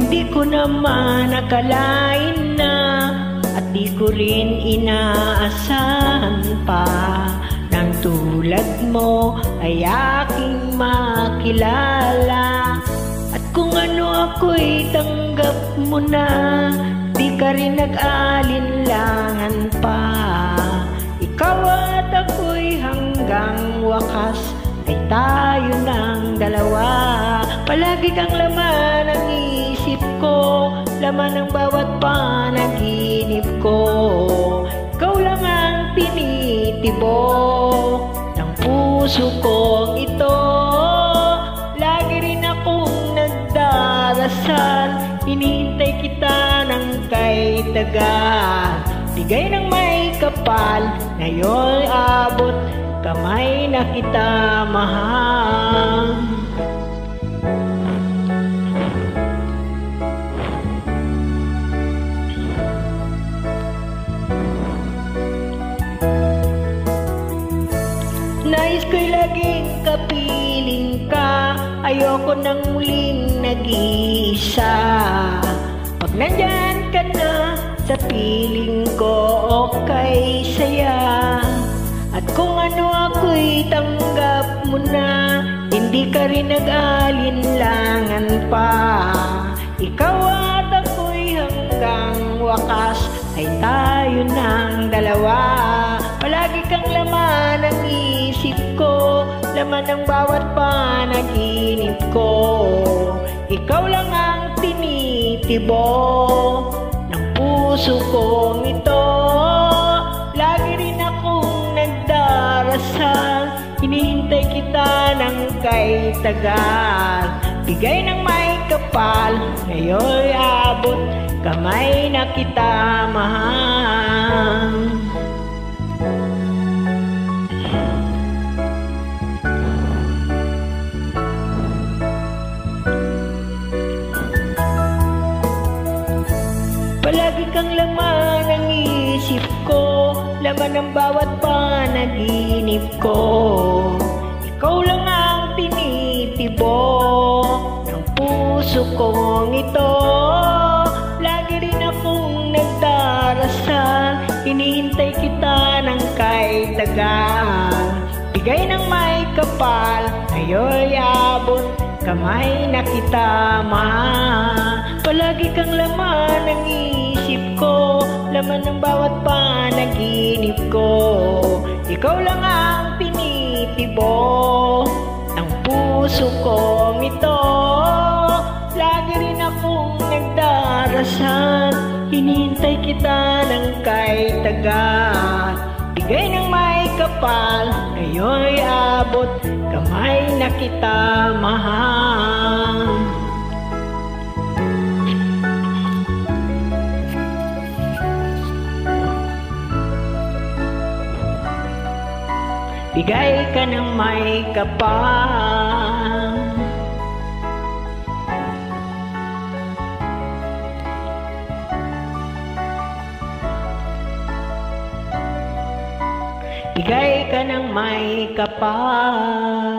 Hindi ko naman nakalain na at di ko rin inaasahan pa nang tulad mo ay aking makilala. At kung ano ako'y tanggap mo na, di ka rin nag-alinlangan pa. Ikaw at ako'y hanggang wakas ay tayo ng dalawa. Palagi kang laman ng isip ko, laman ng bawat panaginip ko. Ikaw lang ang tinitibok ng puso kong ito. Lagi rin akong nagdarasal, hinihintay kita ng kay tagal. Bigay ng may kapal, ngayon'y abot kamay na kita mahal. Nais ko'y laging kapiling ka, ayoko nang muling nag-iisa. Pag nandyan ka na sa piling ko, okay saya. At kung ano ako'y tanggap mo na, hindi ka rin nag-alinlangan pa. Ikaw at ako'y hanggang wakas ay tayo ng dalawa. Palagi kang laman ng isip ko, laman ng bawat panaginip ko. Ikaw lang ang tinitibok ng puso kong ito. Lagi rin akong nagdarasal, hinihintay kita ng kay tagal. Bigay ng may kapal, ngayon'y abot kamay na kita mahal. Palagi kang laman ng isip ko, laman ng bawat panaginip ko. Ikaw lang ang tinitibok ng puso kong ito. Lagi rin akong nagdarasal, hinihintay kita ng kay tagal. Bigay ng may kapal, ngayon'y abot kamay na kita mahal. Palagi kang laman ng isip ko, laman ng bawat panaginip ko. Ikaw lang ang tinitibok ng puso kong ito. Lagi rin akong nagdarasal, hinihintay kita ng kay tagal. Bigay ng may kapal, ngayon'y abot kamay na kita mahal. Bigay ka ng may kapal, bigay ka ng may kapal.